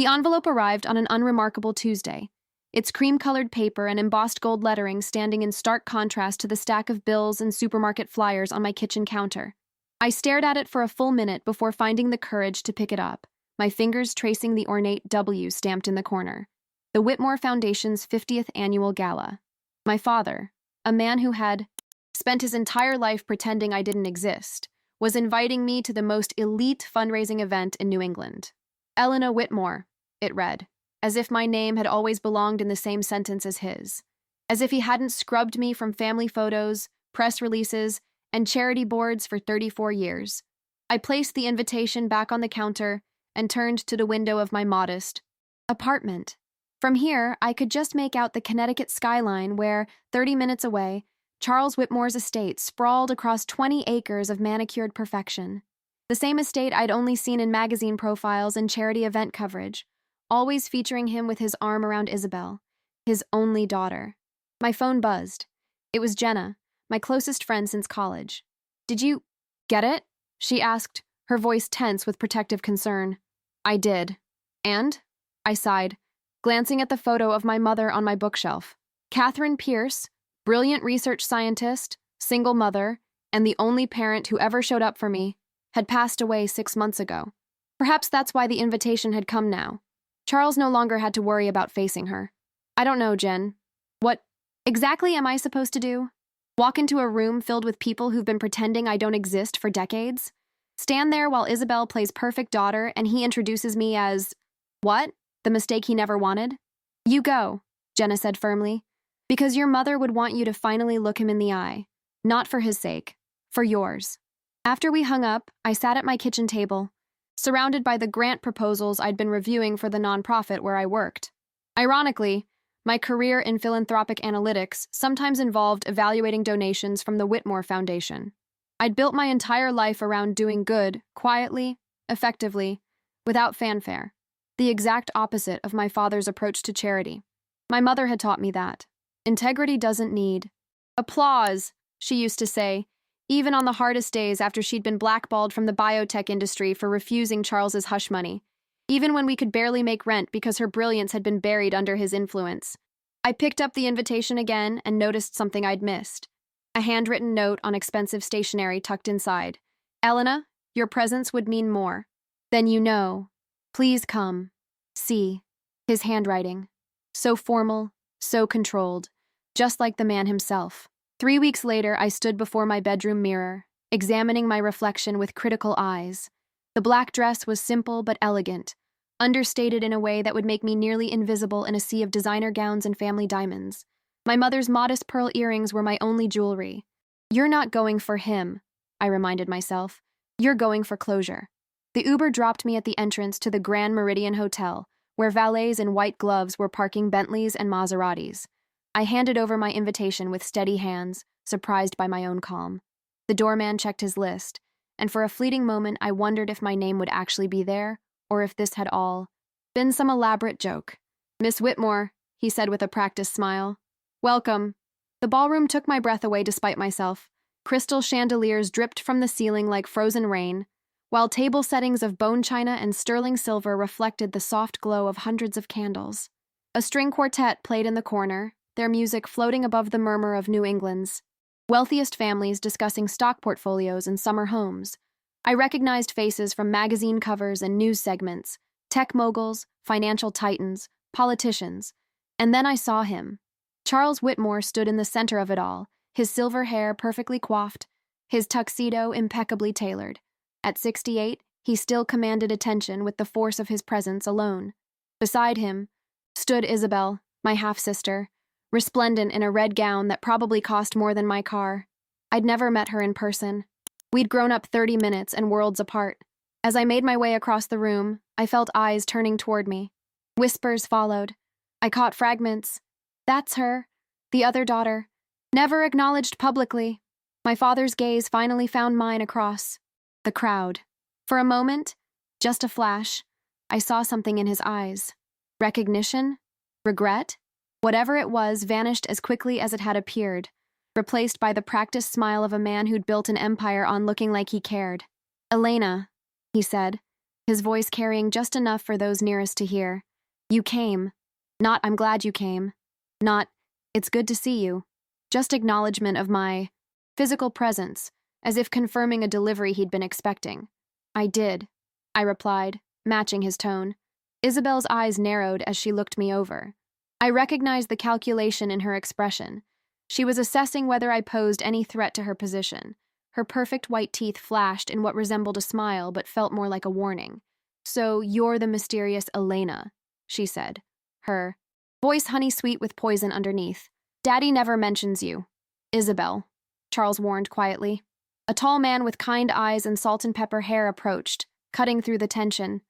The envelope arrived on an unremarkable Tuesday, its cream-colored paper and embossed gold lettering standing in stark contrast to the stack of bills and supermarket flyers on my kitchen counter. I stared at it for a full minute before finding the courage to pick it up, my fingers tracing the ornate W stamped in the corner. The Whitmore Foundation's 50th annual gala. My father, a man who had spent his entire life pretending I didn't exist, was inviting me to the most elite fundraising event in New England. Eleanor Whitmore, it read, as if my name had always belonged in the same sentence as his, as if he hadn't scrubbed me from family photos, press releases, and charity boards for 34 years. I placed the invitation back on the counter and turned to the window of my modest apartment. From here, I could just make out the Connecticut skyline where, 30 minutes away, Charles Whitmore's estate sprawled across 20 acres of manicured perfection. The same estate I'd only seen in magazine profiles and charity event coverage, always featuring him with his arm around Isabel, his only daughter. My phone buzzed. It was Jenna, my closest friend since college. "Did you get it?" she asked, her voice tense with protective concern. "I did." "And?" I sighed, glancing at the photo of my mother on my bookshelf. Catherine Pierce, brilliant research scientist, single mother, and the only parent who ever showed up for me, had passed away 6 months ago. Perhaps that's why the invitation had come now. Charles no longer had to worry about facing her. "I don't know, Jen. What exactly am I supposed to do? Walk into a room filled with people who've been pretending I don't exist for decades? Stand there while Isabel plays perfect daughter and he introduces me as, what? The mistake he never wanted?" "You go," Jenna said firmly, "because your mother would want you to finally look him in the eye. Not for his sake, for yours." After we hung up, I sat at my kitchen table, surrounded by the grant proposals I'd been reviewing for the nonprofit where I worked. Ironically, my career in philanthropic analytics sometimes involved evaluating donations from the Whitmore Foundation. I'd built my entire life around doing good, quietly, effectively, without fanfare, the exact opposite of my father's approach to charity. My mother had taught me that. Integrity doesn't need applause, she used to say, even on the hardest days after she'd been blackballed from the biotech industry for refusing Charles's hush money, even when we could barely make rent because her brilliance had been buried under his influence. I picked up the invitation again and noticed something I'd missed. A handwritten note on expensive stationery tucked inside. "Elena, your presence would mean more than you know. Please come. See." His handwriting. So formal, so controlled, just like the man himself. 3 weeks later, I stood before my bedroom mirror, examining my reflection with critical eyes. The black dress was simple but elegant, understated in a way that would make me nearly invisible in a sea of designer gowns and family diamonds. My mother's modest pearl earrings were my only jewelry. "You're not going for him," I reminded myself. "You're going for closure." The Uber dropped me at the entrance to the Grand Meridian Hotel, where valets in white gloves were parking Bentleys and Maseratis. I handed over my invitation with steady hands, surprised by my own calm. The doorman checked his list, and for a fleeting moment I wondered if my name would actually be there, or if this had all been some elaborate joke. "Miss Whitmore," he said with a practiced smile. "Welcome." The ballroom took my breath away despite myself. Crystal chandeliers dripped from the ceiling like frozen rain, while table settings of bone china and sterling silver reflected the soft glow of hundreds of candles. A string quartet played in the corner, their music floating above the murmur of New England's wealthiest families discussing stock portfolios and summer homes. I recognized faces from magazine covers and news segments, tech moguls, financial titans, politicians, and then I saw him. Charles Whitmore stood in the center of it all, his silver hair perfectly coiffed, his tuxedo impeccably tailored. At 68, he still commanded attention with the force of his presence alone. Beside him stood Isabel, my half-sister, resplendent in a red gown that probably cost more than my car. I'd never met her in person. We'd grown up 30 minutes and worlds apart. As I made my way across the room, I felt eyes turning toward me. Whispers followed. I caught fragments. "That's her. The other daughter. Never acknowledged publicly." My father's gaze finally found mine across the crowd. For a moment, just a flash, I saw something in his eyes. Recognition? Regret? Whatever it was vanished as quickly as it had appeared, replaced by the practiced smile of a man who'd built an empire on looking like he cared. "Elena," he said, his voice carrying just enough for those nearest to hear. You came. Not, I'm glad you came. Not, it's good to see you. Just acknowledgement of my physical presence, as if confirming a delivery he'd been expecting. I did, I replied, matching his tone. Isabel's eyes narrowed as she looked me over. I recognized the calculation in her expression. She was assessing whether I posed any threat to her position. Her perfect white teeth flashed in what resembled a smile but felt more like a warning. So you're the mysterious Elena, she said, her voice honey-sweet with poison underneath. Daddy never mentions you. Isabel, Charles warned quietly. A tall man with kind eyes and salt and pepper hair approached, cutting through the tension.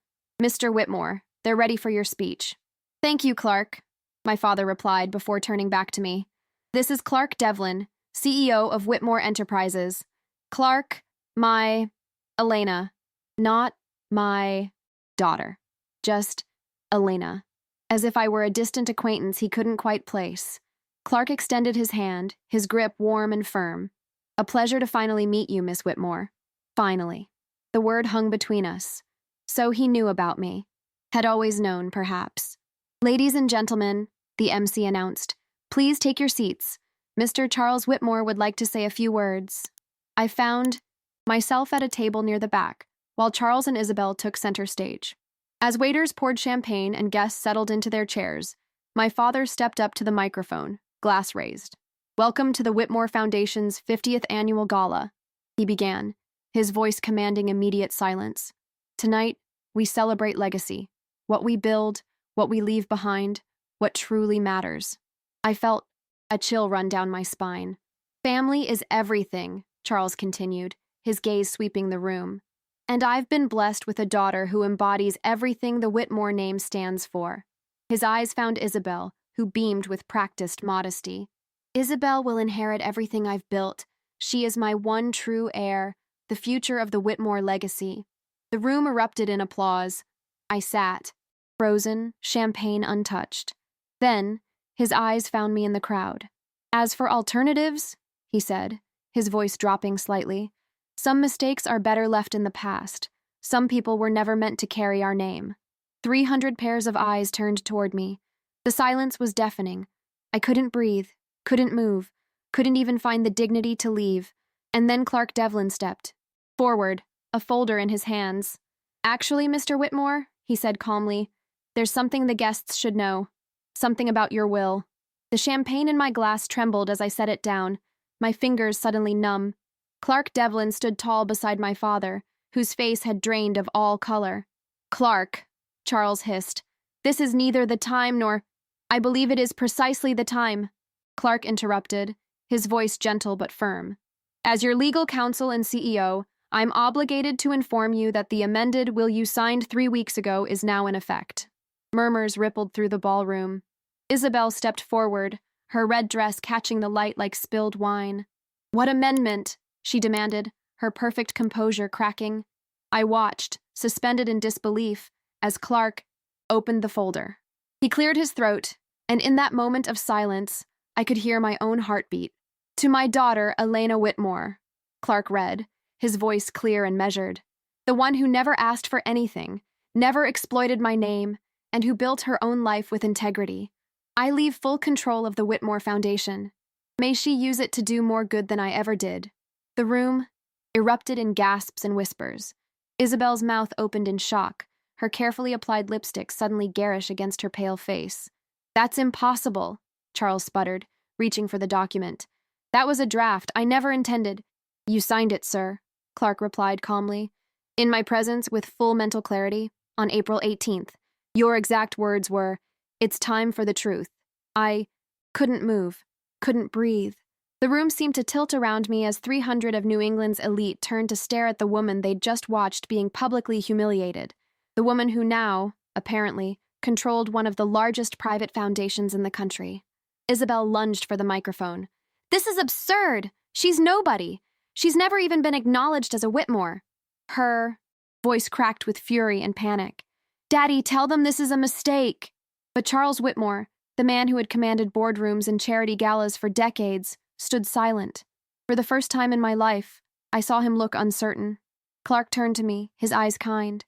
Mr. Whitmore, they're ready for your speech. Thank you, Clark, my father replied before turning back to me. This is Clark Devlin, CEO of Whitmore Enterprises. Clark, my Elena, not my daughter. Just Elena. As if I were a distant acquaintance he couldn't quite place. Clark extended his hand, his grip warm and firm. A pleasure to finally meet you, Miss Whitmore. Finally. The word hung between us. So he knew about me. Had always known, perhaps. Ladies and gentlemen, the MC announced, please take your seats. Mr. Charles Whitmore would like to say a few words. I found myself at a table near the back, while Charles and Isabel took center stage. As waiters poured champagne and guests settled into their chairs, my father stepped up to the microphone, glass raised. Welcome to the Whitmore Foundation's 50th annual gala, he began, his voice commanding immediate silence. Tonight, we celebrate legacy, what we build, what we leave behind, what truly matters. I felt a chill run down my spine. Family is everything, Charles continued, his gaze sweeping the room. And I've been blessed with a daughter who embodies everything the Whitmore name stands for. His eyes found Isabel, who beamed with practiced modesty. Isabel will inherit everything I've built. She is my one true heir, the future of the Whitmore legacy. The room erupted in applause. I sat, frozen, champagne untouched. Then, his eyes found me in the crowd. As for alternatives, he said, his voice dropping slightly, some mistakes are better left in the past. Some people were never meant to carry our name. 300 pairs of eyes turned toward me. The silence was deafening. I couldn't breathe, couldn't move, couldn't even find the dignity to leave. And then Clark Devlin stepped forward, a folder in his hands. Actually, Mr. Whitmore, he said calmly, there's something the guests should know. Something about your will. The champagne in my glass trembled as I set it down, my fingers suddenly numb. Clark Devlin stood tall beside my father, whose face had drained of all color. Clark, Charles hissed, this is neither the time nor— I believe it is precisely the time. Clark interrupted, his voice gentle but firm. As your legal counsel and CEO, I'm obligated to inform you that the amended will you signed 3 weeks ago is now in effect. Murmurs rippled through the ballroom. Isabel stepped forward, her red dress catching the light like spilled wine. What amendment? She demanded, her perfect composure cracking. I watched, suspended in disbelief, as Clark opened the folder. He cleared his throat, and in that moment of silence, I could hear my own heartbeat. To my daughter, Elena Whitmore, Clark read, his voice clear and measured. The one who never asked for anything, never exploited my name, and who built her own life with integrity. I leave full control of the Whitmore Foundation. May she use it to do more good than I ever did. The room erupted in gasps and whispers. Isabel's mouth opened in shock, her carefully applied lipstick suddenly garish against her pale face. That's impossible, Charles sputtered, reaching for the document. That was a draft. I never intended— You signed it, sir, Clark replied calmly. In my presence, with full mental clarity, on April 18th. Your exact words were, it's time for the truth. I couldn't move, couldn't breathe. The room seemed to tilt around me as 300 of New England's elite turned to stare at the woman they'd just watched being publicly humiliated. The woman who now, apparently, controlled one of the largest private foundations in the country. Isabel lunged for the microphone. This is absurd! She's nobody! She's never even been acknowledged as a Whitmore. Her voice cracked with fury and panic. Daddy, tell them this is a mistake! But Charles Whitmore, the man who had commanded boardrooms and charity galas for decades, stood silent. For the first time in my life, I saw him look uncertain. Clark turned to me, his eyes kind.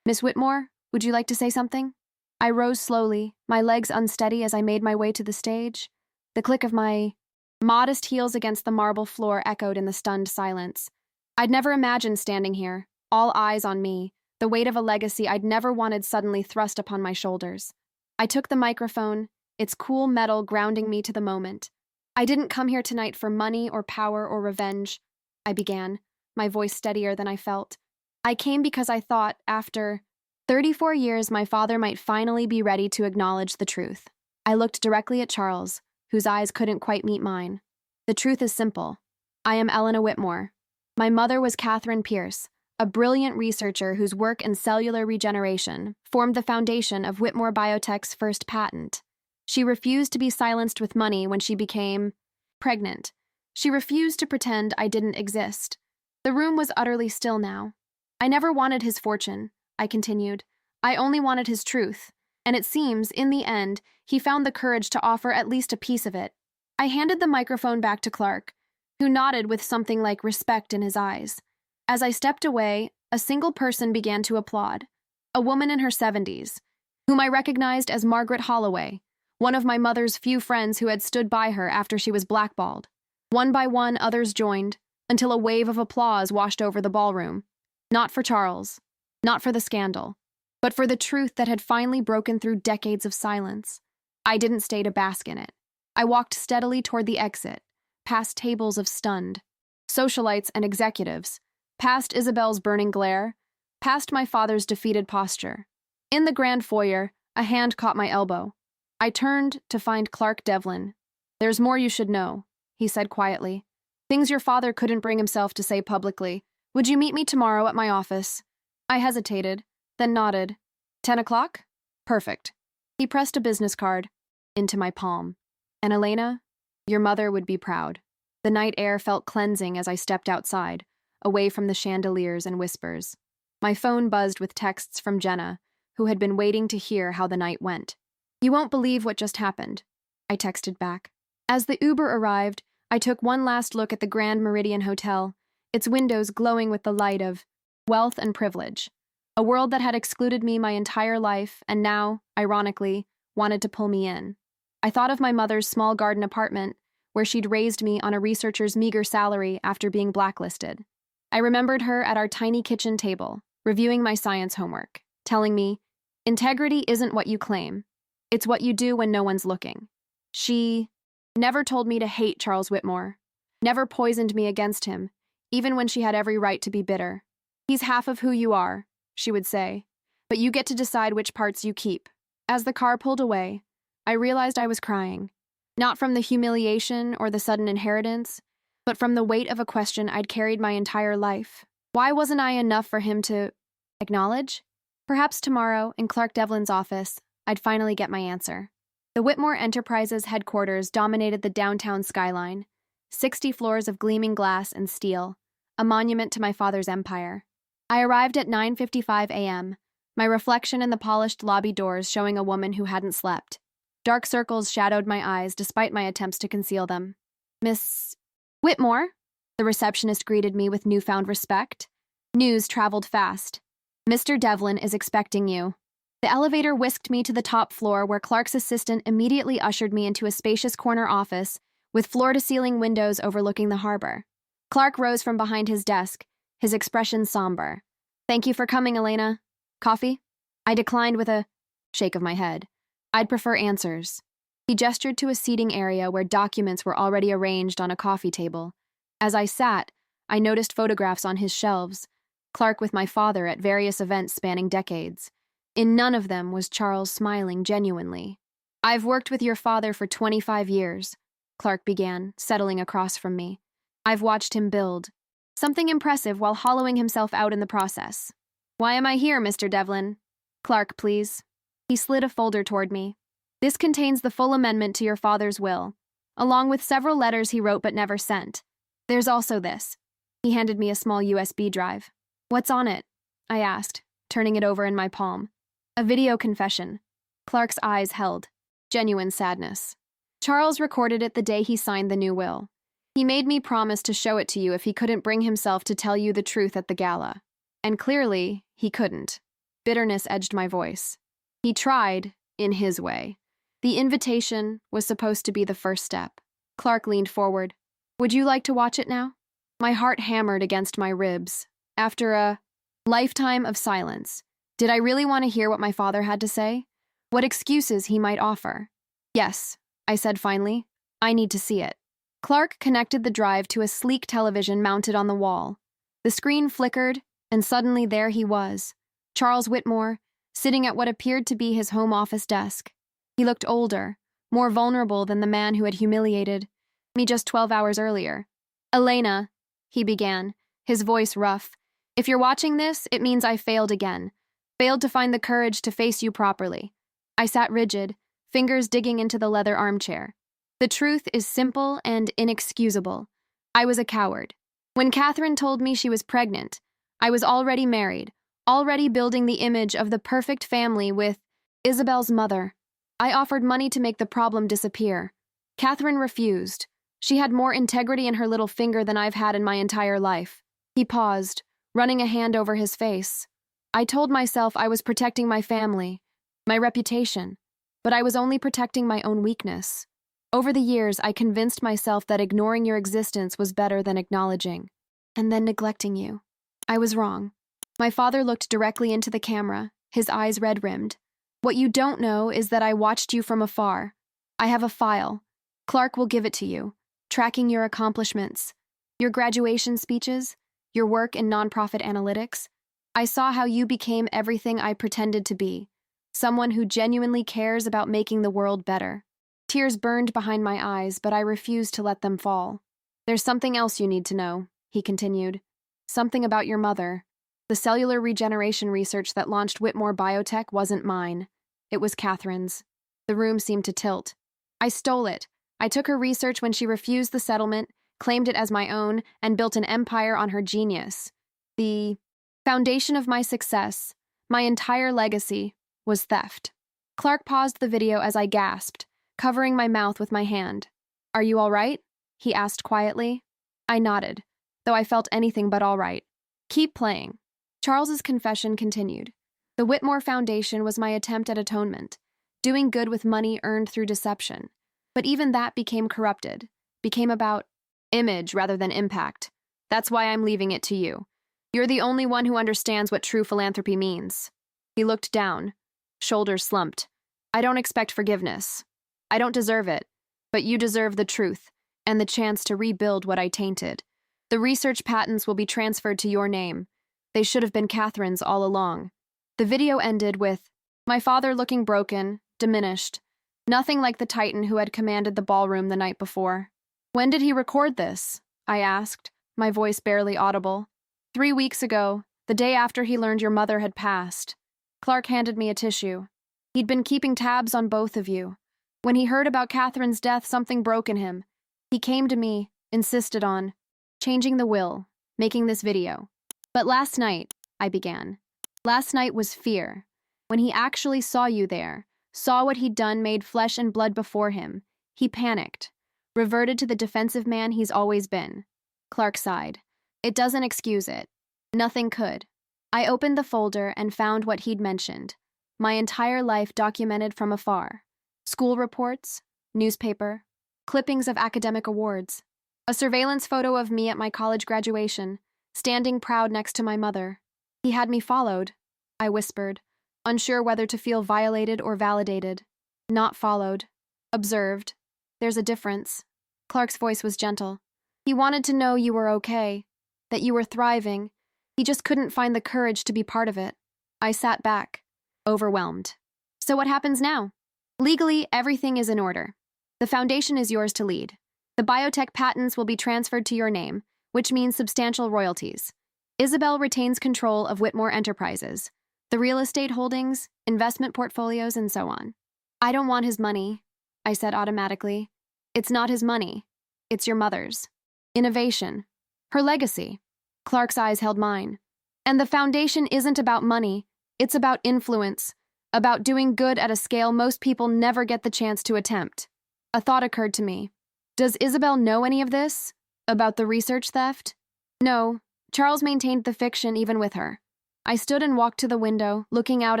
Miss Whitmore, would you like to say something? I rose slowly, my legs unsteady as I made my way to the stage. The click of my modest heels against the marble floor echoed in the stunned silence. I'd never imagined standing here, all eyes on me, the weight of a legacy I'd never wanted suddenly thrust upon my shoulders. I took the microphone, its cool metal grounding me to the moment. I didn't come here tonight for money or power or revenge, I began, my voice steadier than I felt. I came because I thought, after 34 years, my father might finally be ready to acknowledge the truth. I looked directly at Charles, whose eyes couldn't quite meet mine. The truth is simple. I am Elena Whitmore. My mother was Catherine Pierce, a brilliant researcher whose work in cellular regeneration formed the foundation of Whitmore Biotech's first patent. She refused to be silenced with money when she became pregnant. She refused to pretend I didn't exist. The room was utterly still now. I never wanted his fortune, I continued. I only wanted his truth, and it seems, in the end, he found the courage to offer at least a piece of it. I handed the microphone back to Clark, who nodded with something like respect in his eyes. As I stepped away, a single person began to applaud, a woman in her 70s, whom I recognized as Margaret Holloway, one of my mother's few friends who had stood by her after she was blackballed. One by one, others joined, until a wave of applause washed over the ballroom. Not for Charles, not for the scandal, but for the truth that had finally broken through decades of silence. I didn't stay to bask in it. I walked steadily toward the exit, past tables of stunned socialites and executives, past Isabel's burning glare, past my father's defeated posture. In the grand foyer, a hand caught my elbow. I turned to find Clark Devlin. "There's more you should know," he said quietly. "Things your father couldn't bring himself to say publicly. Would you meet me tomorrow at my office?" I hesitated, then nodded. 10 o'clock? Perfect. He pressed a business card into my palm. "And Elena, your mother would be proud." The night air felt cleansing as I stepped outside, away from the chandeliers and whispers. My phone buzzed with texts from Jenna, who had been waiting to hear how the night went. "You won't believe what just happened," I texted back. As the Uber arrived, I took one last look at the Grand Meridian Hotel, its windows glowing with the light of wealth and privilege. A world that had excluded me my entire life and now, ironically, wanted to pull me in. I thought of my mother's small garden apartment, where she'd raised me on a researcher's meager salary after being blacklisted. I remembered her at our tiny kitchen table, reviewing my science homework, telling me, "Integrity isn't what you claim. It's what you do when no one's looking." She never told me to hate Charles Whitmore, never poisoned me against him, even when she had every right to be bitter. "He's half of who you are," she would say, "but you get to decide which parts you keep." As the car pulled away, I realized I was crying, not from the humiliation or the sudden inheritance, but from the weight of a question I'd carried my entire life. Why wasn't I enough for him to acknowledge? Perhaps tomorrow, in Clark Devlin's office, I'd finally get my answer. The Whitmore Enterprises headquarters dominated the downtown skyline, 60 floors of gleaming glass and steel, a monument to my father's empire. I arrived at 9:55 a.m., my reflection in the polished lobby doors showing a woman who hadn't slept. Dark circles shadowed my eyes despite my attempts to conceal them. "Miss Whitmore?" The receptionist greeted me with newfound respect. News traveled fast. "Mr. Devlin is expecting you." The elevator whisked me to the top floor where Clark's assistant immediately ushered me into a spacious corner office with floor-to-ceiling windows overlooking the harbor. Clark rose from behind his desk, his expression somber. "Thank you for coming, Elena. Coffee?" I declined with a shake of my head. "I'd prefer answers." He gestured to a seating area where documents were already arranged on a coffee table. As I sat, I noticed photographs on his shelves, Clark with my father at various events spanning decades. In none of them was Charles smiling genuinely. "I've worked with your father for 25 years, Clark began, settling across from me. "I've watched him build something impressive while hollowing himself out in the process. Why am I here, Mr. Devlin?" "Clark, please." He slid a folder toward me. "This contains the full amendment to your father's will, along with several letters he wrote but never sent. There's also this." He handed me a small USB drive. "What's on it?" I asked, turning it over in my palm. "A video confession." Clark's eyes held. Genuine sadness. "Charles recorded it the day he signed the new will. He made me promise to show it to you if he couldn't bring himself to tell you the truth at the gala. And clearly, he couldn't." Bitterness edged my voice. He tried, in his way. The invitation was supposed to be the first step. Clark leaned forward. Would you like to watch it now? My heart hammered against my ribs. After a lifetime of silence, did I really want to hear what my father had to say? What excuses he might offer? Yes, I said finally. I need to see it. Clark connected the drive to a sleek television mounted on the wall. The screen flickered, and suddenly there he was, Charles Whitmore, sitting at what appeared to be his home office desk. He looked older, more vulnerable than the man who had humiliated me just 12 hours earlier. Elena, he began, his voice rough. If you're watching this, it means I failed again. Failed to find the courage to face you properly. I sat rigid, fingers digging into the leather armchair. The truth is simple and inexcusable. I was a coward. When Catherine told me she was pregnant, I was already married, already building the image of the perfect family with Isabel's mother. I offered money to make the problem disappear. Catherine refused. She had more integrity in her little finger than I've had in my entire life. He paused, running a hand over his face. I told myself I was protecting my family, my reputation, but I was only protecting my own weakness. Over the years, I convinced myself that ignoring your existence was better than acknowledging, and then neglecting you. I was wrong. My father looked directly into the camera, his eyes red-rimmed. What you don't know is that I watched you from afar. I have a file. Clark will give it to you, tracking your accomplishments, your graduation speeches, your work in nonprofit analytics. I saw how you became everything I pretended to be, someone who genuinely cares about making the world better. Tears burned behind my eyes, but I refused to let them fall. There's something else you need to know, he continued. Something about your mother. The cellular regeneration research that launched Whitmore Biotech wasn't mine. It was Catherine's. The room seemed to tilt. I stole it. I took her research when she refused the settlement, claimed it as my own, and built an empire on her genius. The foundation of my success, my entire legacy, was theft. Clark paused the video as I gasped, covering my mouth with my hand. Are you all right? He asked quietly. I nodded, though I felt anything but all right. Keep playing. Charles's confession continued. The Whitmore Foundation was my attempt at atonement, doing good with money earned through deception. But even that became corrupted, became about image rather than impact. That's why I'm leaving it to you. You're the only one who understands what true philanthropy means. He looked down, shoulders slumped. I don't expect forgiveness. I don't deserve it, but you deserve the truth and the chance to rebuild what I tainted. The research patents will be transferred to your name. They should have been Catherine's all along. The video ended with my father looking broken, diminished, nothing like the titan who had commanded the ballroom the night before. When did he record this? I asked, my voice barely audible. 3 weeks ago, the day after he learned your mother had passed. Clark handed me a tissue. He'd been keeping tabs on both of you. When he heard about Catherine's death, something broke in him. He came to me, insisted on changing the will, making this video. But last night, I began. Last night was fear. When he actually saw you there, saw what he'd done made flesh and blood before him, he panicked, reverted to the defensive man he's always been. Clark sighed. It doesn't excuse it. Nothing could. I opened the folder and found what he'd mentioned. My entire life documented from afar. School reports, newspaper, clippings of academic awards. A surveillance photo of me at my college graduation, standing proud next to my mother. He had me followed, I whispered, unsure whether to feel violated or validated. Not followed. Observed. There's a difference. Clark's voice was gentle. He wanted to know you were okay, that you were thriving. He just couldn't find the courage to be part of it. I sat back, overwhelmed. So what happens now? Legally, everything is in order. The foundation is yours to lead. The biotech patents will be transferred to your name, which means substantial royalties. Isabel retains control of Whitmore Enterprises, the real estate holdings, investment portfolios, and so on. I don't want his money, I said automatically. It's not his money. It's your mother's. Innovation. Her legacy. Clark's eyes held mine. And the foundation isn't about money. It's about influence, about doing good at a scale most people never get the chance to attempt. A thought occurred to me. Does Isabel know any of this? About the research theft? No, Charles maintained the fiction even with her. I stood and walked to the window, looking out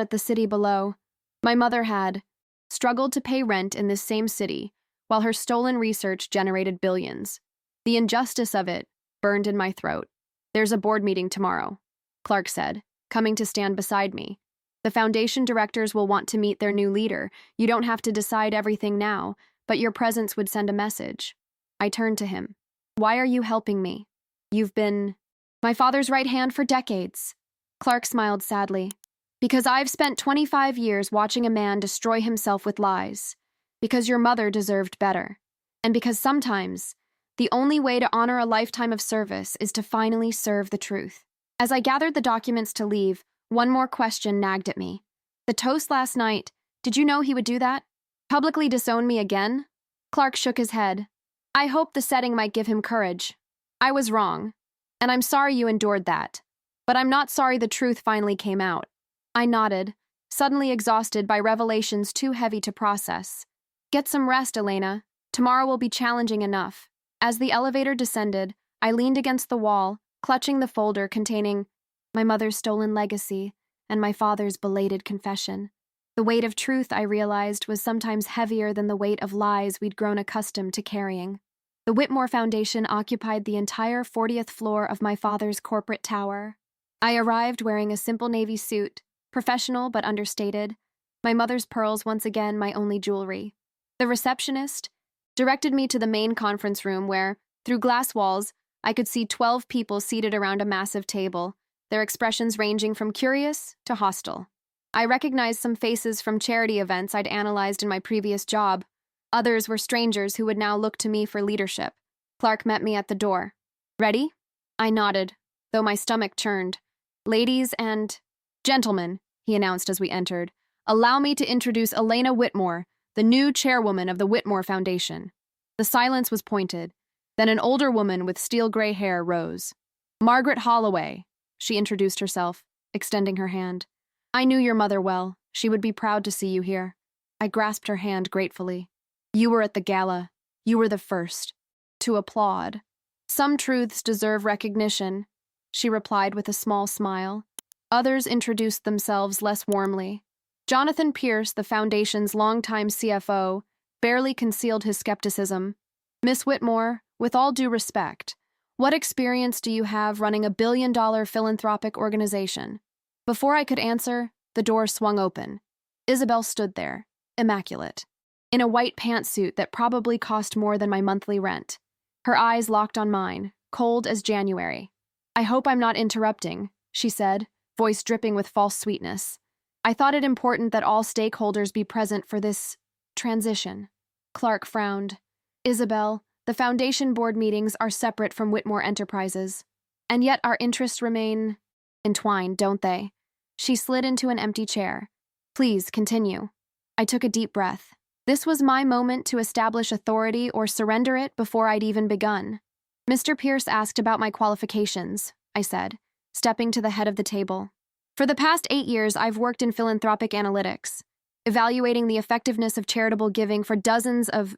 at the city below. My mother had struggled to pay rent in this same city, while her stolen research generated billions. The injustice of it burned in my throat. "There's a board meeting tomorrow," Clark said, coming to stand beside me. "The foundation directors will want to meet their new leader. You don't have to decide everything now, but your presence would send a message." I turned to him. "Why are you helping me? You've been my father's right hand for decades." Clark smiled sadly. "Because I've spent 25 years watching a man destroy himself with lies. Because your mother deserved better. And because sometimes the only way to honor a lifetime of service is to finally serve the truth." As I gathered the documents to leave, one more question nagged at me. "The toast last night, did you know he would do that? Publicly disown me again?" Clark shook his head. "I hoped the setting might give him courage. I was wrong, and I'm sorry you endured that. But I'm not sorry the truth finally came out." I nodded, suddenly exhausted by revelations too heavy to process. "Get some rest, Elena. Tomorrow will be challenging enough." As the elevator descended, I leaned against the wall, clutching the folder containing my mother's stolen legacy and my father's belated confession. The weight of truth, I realized, was sometimes heavier than the weight of lies we'd grown accustomed to carrying. The Whitmore Foundation occupied the entire 40th floor of my father's corporate tower. I arrived wearing a simple navy suit, professional but understated, my mother's pearls once again my only jewelry. The receptionist directed me to the main conference room where, through glass walls, I could see 12 people seated around a massive table, their expressions ranging from curious to hostile. I recognized some faces from charity events I'd analyzed in my previous job. Others were strangers who would now look to me for leadership. Clark met me at the door. "Ready?" I nodded, though my stomach churned. "Ladies and gentlemen," he announced as we entered, "allow me to introduce Elena Whitmore, the new chairwoman of the Whitmore Foundation." The silence was pointed. Then an older woman with steel-gray hair rose. "Margaret Holloway," she introduced herself, extending her hand. "I knew your mother well. She would be proud to see you here." I grasped her hand gratefully. "You were at the gala. You were the first to applaud." "Some truths deserve recognition," she replied with a small smile. Others introduced themselves less warmly. Jonathan Pierce, the Foundation's longtime CFO, barely concealed his skepticism. "Miss Whitmore, with all due respect, what experience do you have running a billion-dollar philanthropic organization?" Before I could answer, the door swung open. Isabel stood there, immaculate, in a white pantsuit that probably cost more than my monthly rent. Her eyes locked on mine, cold as January. "I hope I'm not interrupting," she said, voice dripping with false sweetness. "I thought it important that all stakeholders be present for this transition." Clark frowned. "Isabel, the Foundation board meetings are separate from Whitmore Enterprises. And yet our interests remain entwined, don't they?" She slid into an empty chair. "Please, continue." I took a deep breath. This was my moment to establish authority or surrender it before I'd even begun. "Mr. Pierce asked about my qualifications," I said, stepping to the head of the table. "For the past 8 years, I've worked in philanthropic analytics, evaluating the effectiveness of charitable giving for dozens of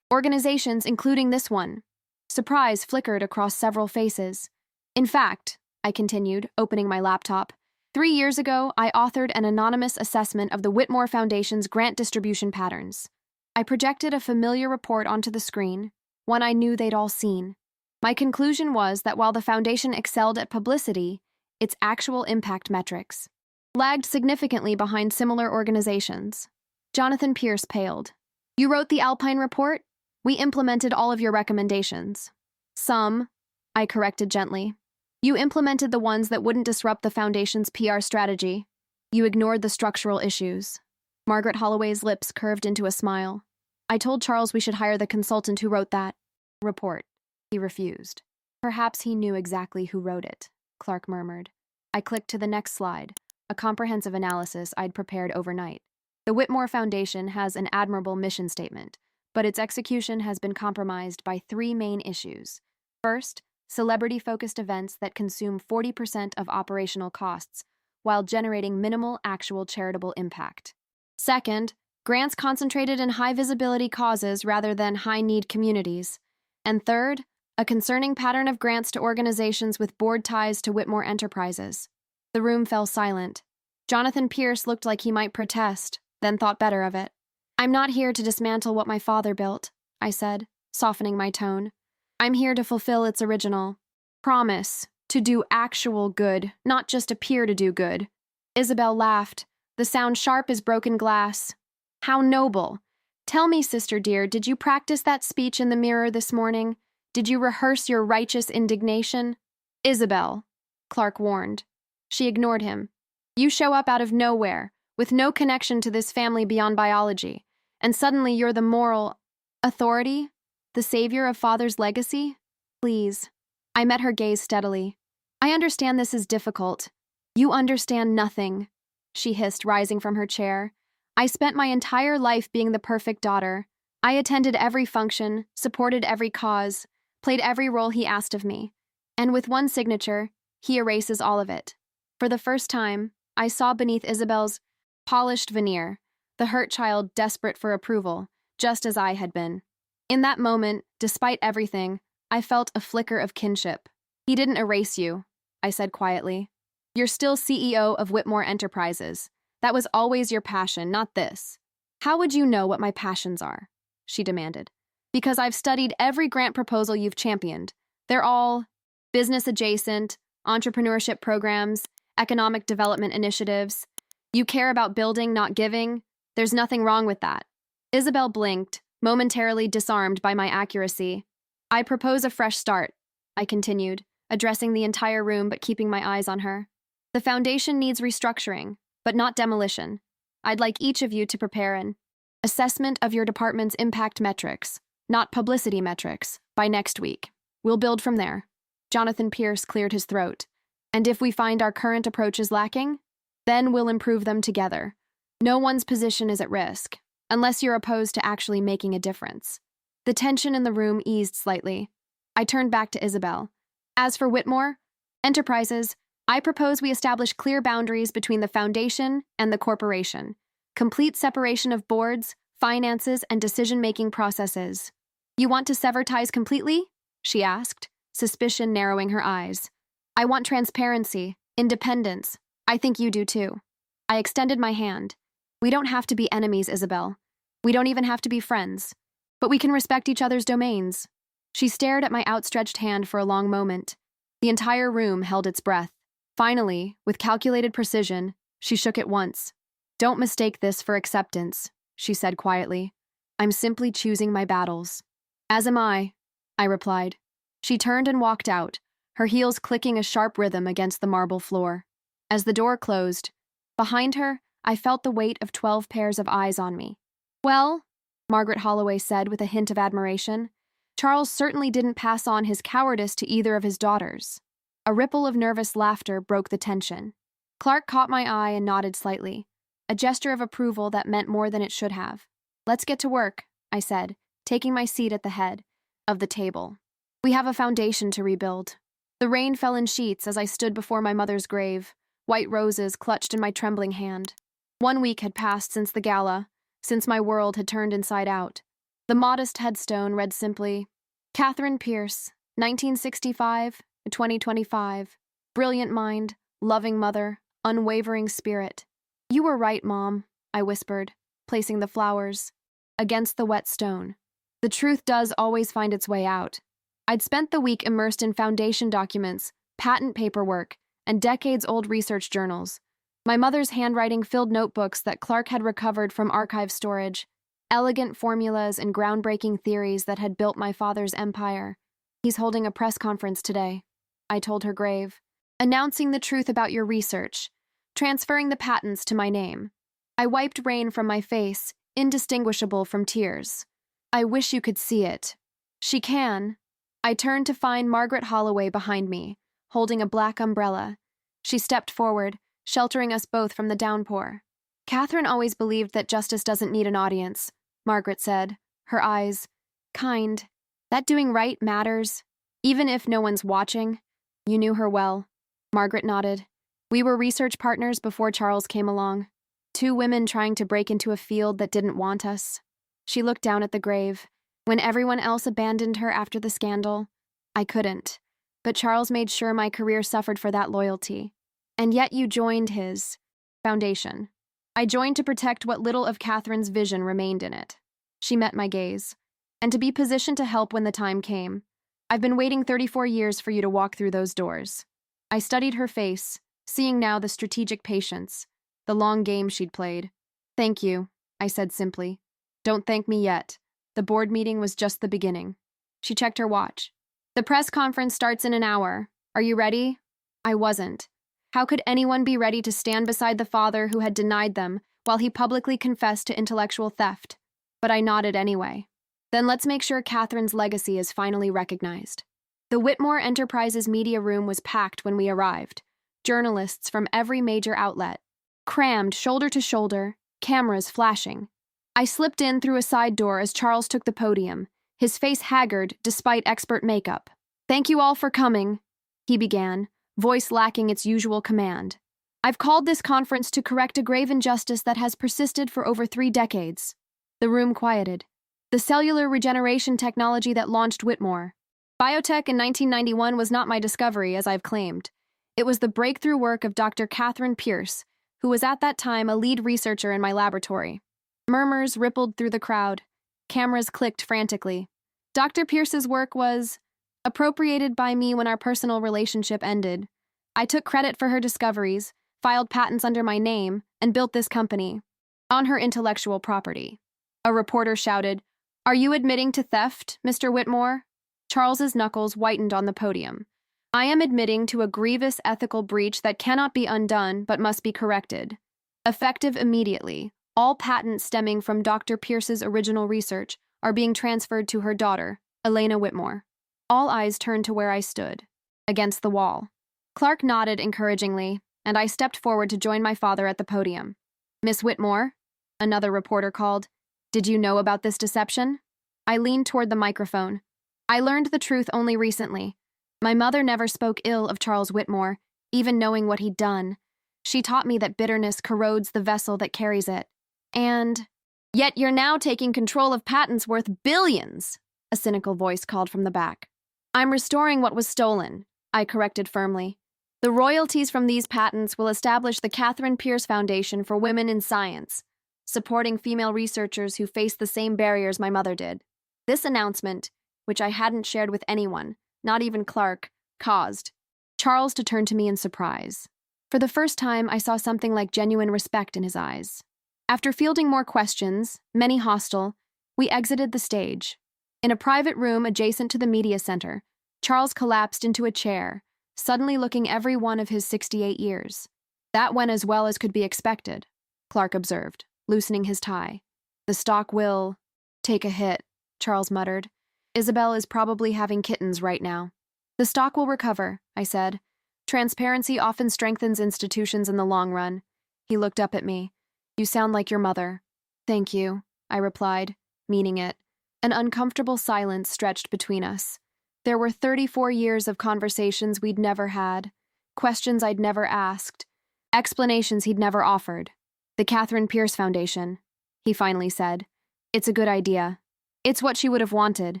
organizations, including this one." Surprise flickered across several faces. "In fact," I continued, opening my laptop, 3 years ago, I authored an anonymous assessment of the Whitmore Foundation's grant distribution patterns. I projected a familiar report onto the screen, one I knew they'd all seen. My conclusion was that while the Foundation excelled at publicity, its actual impact metrics lagged significantly behind similar organizations. Jonathan Pierce paled. "You wrote the Alpine report? We implemented all of your recommendations." "Some," I corrected gently. "You implemented the ones that wouldn't disrupt the Foundation's PR strategy. You ignored the structural issues." Margaret Holloway's lips curved into a smile. "I told Charles we should hire the consultant who wrote that report." He refused. "Perhaps he knew exactly who wrote it," Clark murmured. I clicked to the next slide, a comprehensive analysis I'd prepared overnight. The Whitmore Foundation has an admirable mission statement, but its execution has been compromised by 3 main issues. First, celebrity-focused events that consume 40% of operational costs, while generating minimal actual charitable impact. Second, grants concentrated in high-visibility causes rather than high-need communities. And third, a concerning pattern of grants to organizations with board ties to Whitmore Enterprises. The room fell silent. Jonathan Pierce looked like he might protest, then thought better of it. "I'm not here to dismantle what my father built," I said, softening my tone. "I'm here to fulfill its original promise, to do actual good, not just appear to do good." Isabel laughed, the sound sharp as broken glass. "How noble! Tell me, sister dear, did you practice that speech in the mirror this morning? Did you rehearse your righteous indignation?" "Isabel," Clark warned. She ignored him. "You show up out of nowhere, with no connection to this family beyond biology, and suddenly you're the moral authority? The savior of father's legacy? Please." I met her gaze steadily. "I understand this is difficult. You understand nothing," she hissed, rising from her chair. "I spent my entire life being the perfect daughter. I attended every function, supported every cause, played every role he asked of me. And with one signature, he erases all of it." For the first time, I saw beneath Isabel's polished veneer the hurt child desperate for approval, just as I had been. In that moment, despite everything, I felt a flicker of kinship. "He didn't erase you," I said quietly. "You're still CEO of Whitmore Enterprises. That was always your passion, not this." "How would you know what my passions are?" she demanded. "Because I've studied every grant proposal you've championed. They're all business adjacent, entrepreneurship programs, economic development initiatives. You care about building, not giving. There's nothing wrong with that." Isabel blinked, momentarily disarmed by my accuracy. "I propose a fresh start," I continued, addressing the entire room but keeping my eyes on her. "The foundation needs restructuring, but not demolition. I'd like each of you to prepare an assessment of your department's impact metrics, not publicity metrics, by next week. We'll build from there." Jonathan Pierce cleared his throat. "And if we find our current approach is lacking, then we'll improve them together. No one's position is at risk, unless you're opposed to actually making a difference." The tension in the room eased slightly. I turned back to Isabel. "As for Whitmore Enterprises, I propose we establish clear boundaries between the foundation and the corporation. Complete separation of boards, finances, and decision-making processes." "You want to sever ties completely?" she asked, suspicion narrowing her eyes. "I want transparency, independence. I think you do too." I extended my hand. "We don't have to be enemies, Isabel. We don't even have to be friends. But we can respect each other's domains." She stared at my outstretched hand for a long moment. The entire room held its breath. Finally, with calculated precision, she shook it once. "Don't mistake this for acceptance," she said quietly. "I'm simply choosing my battles." "As am I," I replied. She turned and walked out, her heels clicking a sharp rhythm against the marble floor. As the door closed, behind her, I felt the weight of 12 pairs of eyes on me. "Well," Margaret Holloway said with a hint of admiration, "Charles certainly didn't pass on his cowardice to either of his daughters." A ripple of nervous laughter broke the tension. Clark caught my eye and nodded slightly, a gesture of approval that meant more than it should have. "Let's get to work," I said, taking my seat at the head of the table. "We have a foundation to rebuild." The rain fell in sheets as I stood before my mother's grave, white roses clutched in my trembling hand. 1 week had passed since the gala, since my world had turned inside out. The modest headstone read simply, "Catherine Pierce, 1965 to 2025. Brilliant mind, loving mother, unwavering spirit." "You were right, Mom," I whispered, placing the flowers against the wet stone. The truth does always find its way out. I'd spent the week immersed in foundation documents, patent paperwork, and decades-old research journals. My mother's handwriting filled notebooks that Clark had recovered from archive storage, elegant formulas and groundbreaking theories that had built my father's empire. "He's holding a press conference today," I told her grave, "announcing the truth about your research, transferring the patents to my name." I wiped rain from my face, indistinguishable from tears. "I wish you could see it." "She can." I turned to find Margaret Holloway behind me, holding a black umbrella. She stepped forward, sheltering us both from the downpour. "Catherine always believed that justice doesn't need an audience," Margaret said, her eyes kind. "That doing right matters, even if no one's watching." "You knew her well." Margaret nodded. "We were research partners before Charles came along. 2 women trying to break into a field that didn't want us." She looked down at the grave. "When everyone else abandoned her after the scandal, I couldn't. But Charles made sure my career suffered for that loyalty. And yet you joined his foundation. I joined to protect what little of Catherine's vision remained in it. She met my gaze. And to be positioned to help when the time came. I've been waiting 34 years for you to walk through those doors. I studied her face, seeing now the strategic patience, the long game she'd played. Thank you, I said simply. Don't thank me yet. The board meeting was just the beginning. She checked her watch. The press conference starts in an hour. Are you ready? I wasn't. How could anyone be ready to stand beside the father who had denied them while he publicly confessed to intellectual theft? But I nodded anyway. Then let's make sure Catherine's legacy is finally recognized. The Whitmore Enterprises media room was packed when we arrived. Journalists from every major outlet, crammed shoulder to shoulder, cameras flashing. I slipped in through a side door as Charles took the podium, his face haggard despite expert makeup. Thank you all for coming, he began, voice lacking its usual command. I've called this conference to correct a grave injustice that has persisted for over 3 decades. The room quieted. The cellular regeneration technology that launched Whitmore. Biotech in 1991 was not my discovery, as I've claimed. It was the breakthrough work of Dr. Catherine Pierce, who was at that time a lead researcher in my laboratory. Murmurs rippled through the crowd. Cameras clicked frantically. Dr. Pierce's work was appropriated by me when our personal relationship ended. I took credit for her discoveries, filed patents under my name, and built this company on her intellectual property. A reporter shouted, "Are you admitting to theft, Mr. Whitmore?" Charles's knuckles whitened on the podium. I am admitting to a grievous ethical breach that cannot be undone but must be corrected. Effective immediately, all patents stemming from Dr. Pierce's original research are being transferred to her daughter, Elena Whitmore. All eyes turned to where I stood, against the wall. Clark nodded encouragingly, and I stepped forward to join my father at the podium. "Miss Whitmore," another reporter called, "did you know about this deception?" I leaned toward the microphone. I learned the truth only recently. My mother never spoke ill of Charles Whitmore, even knowing what he'd done. She taught me that bitterness corrodes the vessel that carries it. And, "Yet you're now taking control of patents worth billions," a cynical voice called from the back. "I'm restoring what was stolen," I corrected firmly. "The royalties from these patents will establish the Catherine Pierce Foundation for Women in Science, supporting female researchers who face the same barriers my mother did." This announcement, which I hadn't shared with anyone, not even Clark, caused Charles to turn to me in surprise. For the first time, I saw something like genuine respect in his eyes. After fielding more questions, many hostile, we exited the stage. In a private room adjacent to the media center, Charles collapsed into a chair, suddenly looking every one of his 68 years. "That went as well as could be expected," Clark observed, loosening his tie. "The stock will take a hit," Charles muttered. "Isabel is probably having kittens right now." "The stock will recover," I said. "Transparency often strengthens institutions in the long run." He looked up at me. "You sound like your mother." "Thank you," I replied, meaning it. An uncomfortable silence stretched between us. There were 34 years of conversations we'd never had, questions I'd never asked, explanations he'd never offered. "The Catherine Pierce Foundation," he finally said. "It's a good idea. It's what she would have wanted.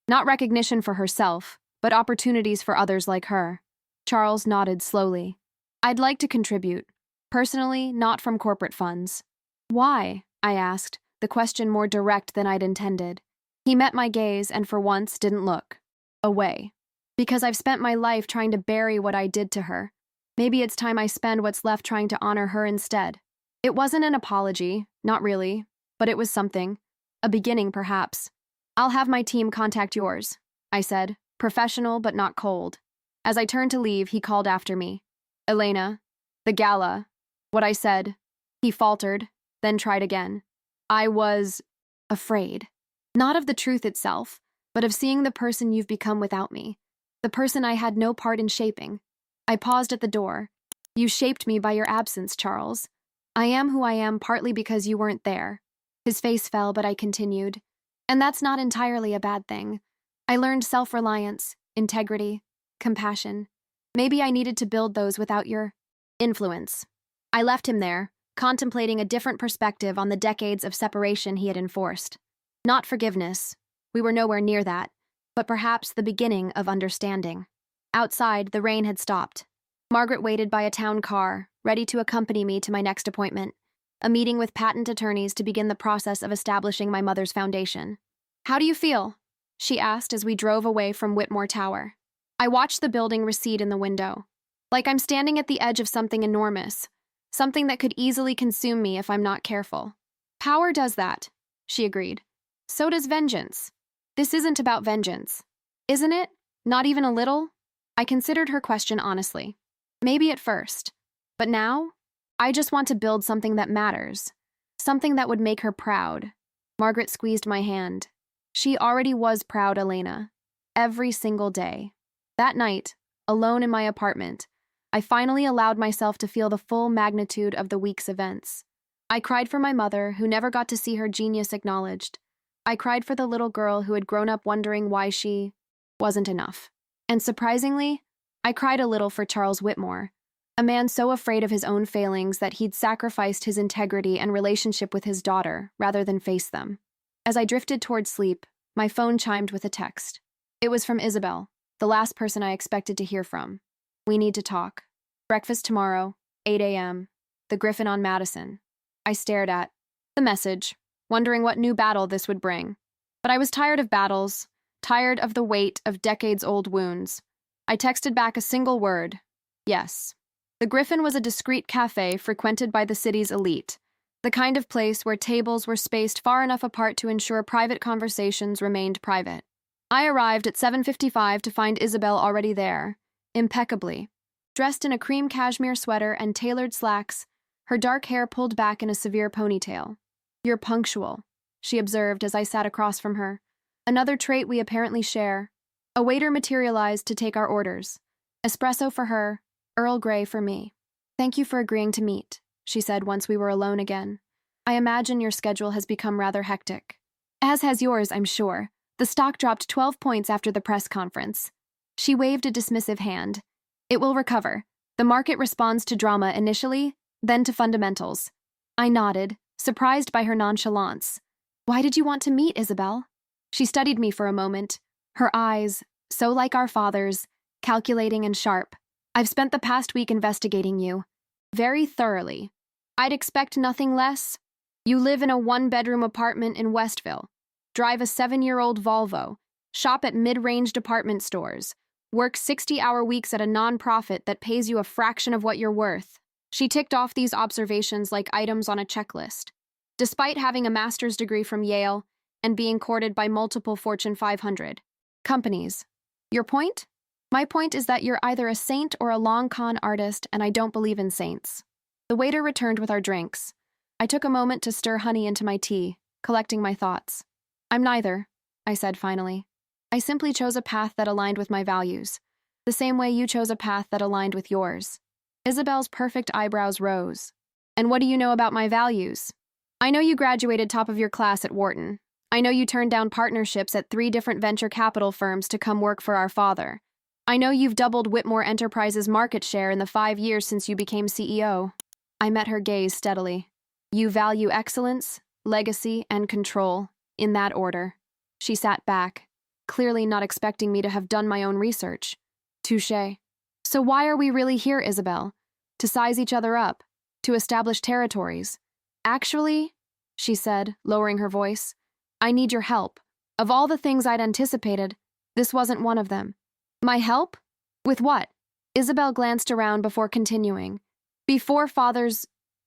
Not recognition for herself, but opportunities for others like her." Charles nodded slowly. "I'd like to contribute. Personally, not from corporate funds." "Why?" I asked, the question more direct than I'd intended. He met my gaze and for once didn't look away. "Because I've spent my life trying to bury what I did to her. Maybe it's time I spend what's left trying to honor her instead." It wasn't an apology, not really, but it was something. A beginning, perhaps. "I'll have my team contact yours," I said, professional but not cold. As I turned to leave, he called after me. "Elena, the gala." What I said. He faltered, then tried again. "I was afraid. Not of the truth itself, but of seeing the person you've become without me. The person I had no part in shaping." I paused at the door. "You shaped me by your absence, Charles. I am who I am partly because you weren't there." His face fell, but I continued. "And that's not entirely a bad thing. I learned self-reliance, integrity, compassion. Maybe I needed to build those without your influence." I left him there, contemplating a different perspective on the decades of separation he had enforced. Not forgiveness. We were nowhere near that, but perhaps the beginning of understanding. Outside, the rain had stopped. Margaret waited by a town car, ready to accompany me to my next appointment, a meeting with patent attorneys to begin the process of establishing my mother's foundation. "How do you feel?" she asked as we drove away from Whitmore Tower. I watched the building recede in the window. Like I'm standing at the edge of something enormous, something that could easily consume me if I'm not careful. "Power does that," she agreed. "So does vengeance. This isn't about vengeance. Isn't it? Not even a little?" I considered her question honestly. Maybe at first. But now, I just want to build something that matters. Something that would make her proud. Margaret squeezed my hand. She already was proud, Elena. Every single day. That night, alone in my apartment, I finally allowed myself to feel the full magnitude of the week's events. I cried for my mother, who never got to see her genius acknowledged. I cried for the little girl who had grown up wondering why she wasn't enough. And surprisingly, I cried a little for Charles Whitmore, a man so afraid of his own failings that he'd sacrificed his integrity and relationship with his daughter rather than face them. As I drifted toward sleep, my phone chimed with a text. It was from Isabel, the last person I expected to hear from. "We need to talk. Breakfast tomorrow, 8 a.m., the Griffin on Madison." I stared at the message, wondering what new battle this would bring. But I was tired of battles, tired of the weight of decades-old wounds. I texted back a single word: yes. The Griffin was a discreet cafe frequented by the city's elite, the kind of place where tables were spaced far enough apart to ensure private conversations remained private. I arrived at 7:55 to find Isabel already there, impeccably. Dressed in a cream cashmere sweater and tailored slacks, her dark hair pulled back in a severe ponytail. "You're punctual," she observed as I sat across from her. Another trait we apparently share. A waiter materialized to take our orders. Espresso for her, Earl Grey for me. "Thank you for agreeing to meet," she said once we were alone again. "I imagine your schedule has become rather hectic." "As has yours, I'm sure. The stock dropped 12 points after the press conference." She waved a dismissive hand. "It will recover. The market responds to drama initially, then to fundamentals." I nodded, surprised by her nonchalance. "Why did you want to meet, Isabel?" She studied me for a moment, her eyes, so like our father's, calculating and sharp. "I've spent the past week investigating you. Very thoroughly. I'd expect nothing less. You live in a one-bedroom apartment in Westville, drive a 7-year-old Volvo, shop at mid-range department stores, work 60-hour weeks at a non-profit that pays you a fraction of what you're worth." She ticked off these observations like items on a checklist. Despite having a master's degree from Yale and being courted by multiple Fortune 500 companies. "Your point?" "My point is that you're either a saint or a long con artist, and I don't believe in saints." The waiter returned with our drinks. I took a moment to stir honey into my tea, collecting my thoughts. "I'm neither," I said finally. "I simply chose a path that aligned with my values, the same way you chose a path that aligned with yours." Isabel's perfect eyebrows rose. "And what do you know about my values?" "I know you graduated top of your class at Wharton. I know you turned down partnerships at 3 different venture capital firms to come work for our father. I know you've doubled Whitmore Enterprises' market share in the 5 years since you became CEO." I met her gaze steadily. "You value excellence, legacy, and control, in that order." She sat back, clearly not expecting me to have done my own research. "Touché. So why are we really here, Isabel? To size each other up? To establish territories?" "Actually," she said, lowering her voice, "I need your help. Of all the things I'd anticipated, this wasn't one of them." "My help? With what?" Isabel glanced around before continuing. "Before Father's